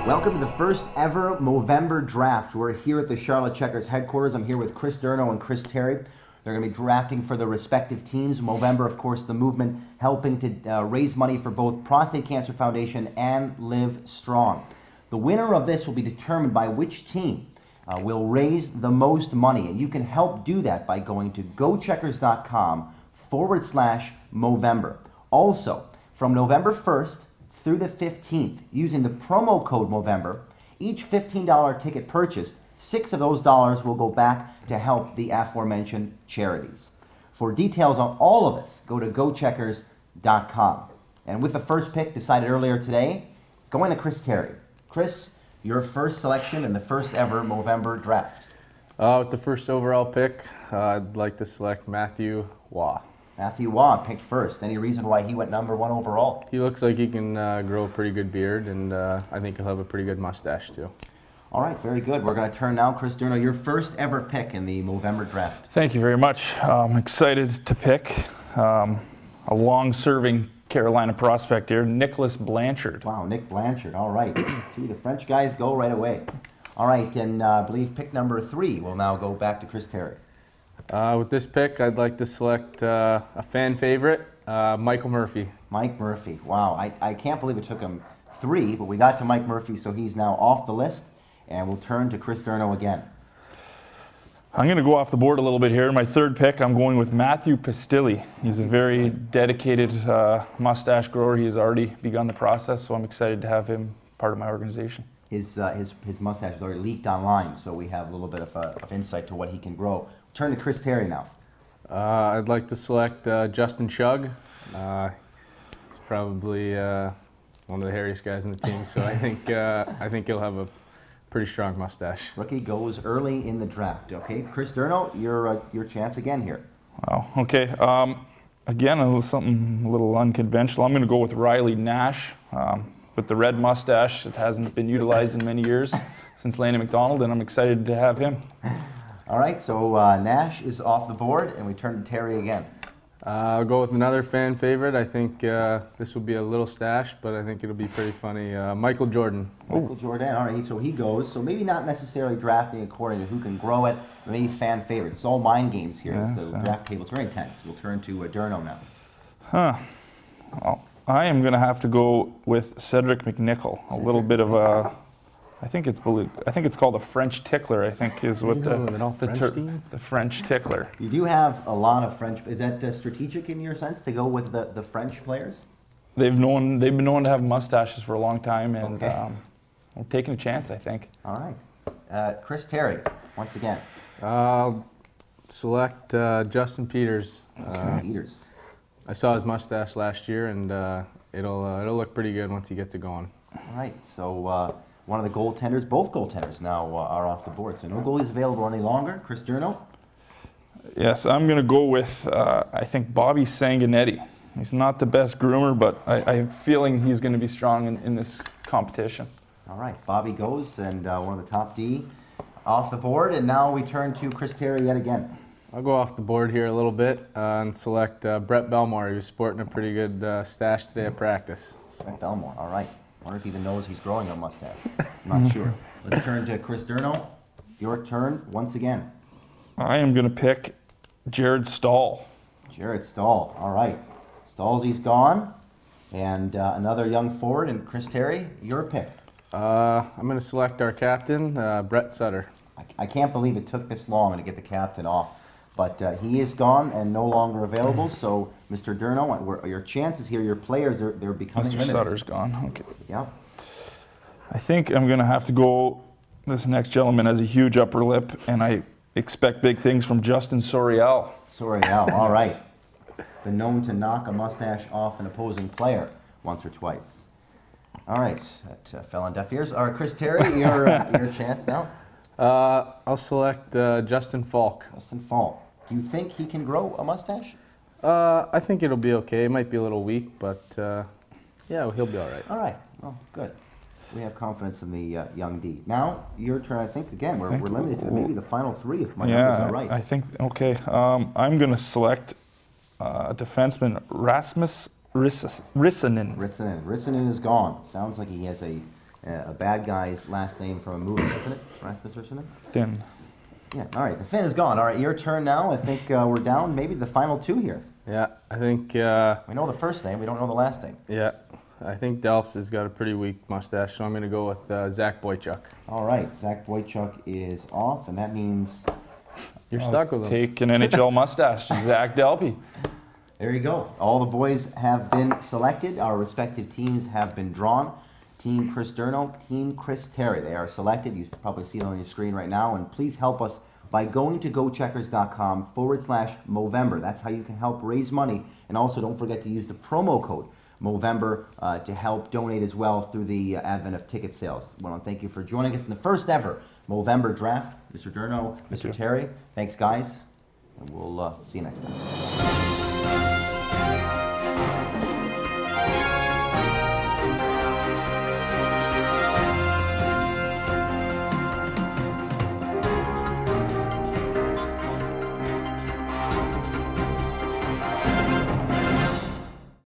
Welcome to the first ever Movember draft. We're here at the Charlotte Checkers headquarters. I'm here with Chris Durno and Chris Terry. They're going to be drafting for the respective teams. Movember, of course, the movement helping to raise money for both Prostate Cancer Foundation and Live Strong. The winner of this will be determined by which team will raise the most money. And you can help do that by going to gocheckers.com/Movember. Also, from November 1st through the 15th, using the promo code Movember, each $15 ticket purchased, $6 of those dollars will go back to help the aforementioned charities. For details on all of this, go to gocheckers.com. And with the first pick decided earlier today, it's going to Chris Terry. Chris, your first selection in the first ever Movember draft. With the first overall pick, I'd like to select Matthew Waugh. Matthew Waugh picked first. Any reason why he went number one overall? He looks like he can grow a pretty good beard, and I think he'll have a pretty good mustache too. All right, very good. We're going to turn now, Chris Durno, your first ever pick in the Movember draft. Thank you very much. I'm excited to pick a long-serving Carolina prospect here, Nicholas Blanchard. Wow, Nick Blanchard. All right. Two, the French guys go right away. All right, and I believe pick number 3 will now go back to Chris Terry. With this pick, I'd like to select a fan favorite, Michael Murphy. Mike Murphy. Wow, I can't believe it took him 3, but we got to Mike Murphy, so he's now off the list, and we'll turn to Chris Durno again. I'm going to go off the board a little bit here. My third pick, I'm going with Matthew Pistilli. He's a very dedicated mustache grower. He has already begun the process, so I'm excited to have him part of my organization. His mustache is already leaked online, so we have a little bit of insight to what he can grow. Turn to Chris Terry now. I'd like to select Justin Shugg. He's probably one of the hairiest guys in the team, so I think he'll have a pretty strong mustache. Rookie goes early in the draft. Okay, Chris Durno, your chance again here. Wow. Okay. Again, something a little unconventional. I'm going to go with Riley Nash with the red mustache. It hasn't been utilized in many years since Lanny McDonald, and I'm excited to have him. All right, so Nash is off the board, and we turn to Terry again. I'll go with another fan favorite. I think this will be a little stash, but I think it'll be pretty funny. Michael Jordan. Michael Jordan, all right, so he goes. So maybe not necessarily drafting according to who can grow it, but maybe fan favorites. It's all mind games here, Yeah, so draft table's very intense. We'll turn to Durno now. Well, I am going to have to go with Cedric McNichol. A little bit of a... I think it's called a French tickler. I think is what the French tickler. You do have a lot of French. Is that strategic in your sense to go with the French players? They've been known to have mustaches for a long time, and I'm taking a chance, I think. All right, Chris Terry once again. I'll select Justin Peters. Peters. I saw his mustache last year, and it'll look pretty good once he gets it going. All right, so. One of the goaltenders, both goaltenders now are off the board. So no goalies available any longer. Chris Durno? Yes, I'm going to go with, I think, Bobby Sanguinetti. He's not the best groomer, but I have a feeling he's going to be strong in this competition. All right, Bobby goes, and one of the top D off the board. And now we turn to Chris Terry yet again. I'll go off the board here a little bit and select Brett Belmore. He was sporting a pretty good stash today at practice. Brett Belmore, all right. I wonder if he even knows he's growing a mustache. I'm not sure. Let's turn to Chris Durno. Your turn once again. I am going to pick Jared Stahl. Jared Stahl. All right. Stahlsy's gone. And another young forward. And Chris Terry, your pick. I'm going to select our captain, Brett Sutter. I can't believe it took this long to get the captain off. But he is gone and no longer available. So, Mr. Durno, your chances here, your players, they're becoming limited. Mr. Sutter's gone. Okay. Yeah. I think I'm going to have to go. This next gentleman has a huge upper lip, and I expect big things from Justin Sorial. Sorial, all right. Been known to knock a mustache off an opposing player once or twice. All right, that fell on deaf ears. All right, Chris Terry, your chance now. I'll select Justin Falk. Justin Falk. Do you think he can grow a mustache? I think it'll be okay. It might be a little weak, but yeah, he'll be all right. All right. Well, good. We have confidence in the young D. Now, your turn, I think, again. We're limited to maybe the final 3 if my numbers are right. I think, okay. I'm going to select defenseman Rasmus Rissanen. Rissanen is gone. Sounds like he has a a bad guy's last name from a movie, isn't it? Rasmus or something? Finn. Yeah, all right, the Finn is gone. All right, your turn now. I think we're down maybe the final two here. Yeah, I think. We know the first name, we don't know the last name. Yeah, I think Delps has got a pretty weak mustache, so I'm going to go with Zach Boychuk. All right, Zach Boychuk is off, and that means You're stuck with him. Take an NHL mustache, Zach Delpy. there you go. All the boys have been selected. Our respective teams have been drawn. Team Chris Durno, Team Chris Terry. They are selected. You probably see it on your screen right now. And please help us by going to gocheckers.com/Movember. That's how you can help raise money. And also don't forget to use the promo code Movember to help donate as well through the advent of ticket sales. I want to thank you for joining us in the first ever Movember draft. Mr. Durno, Mr. Terry, thanks guys. And we'll see you next time.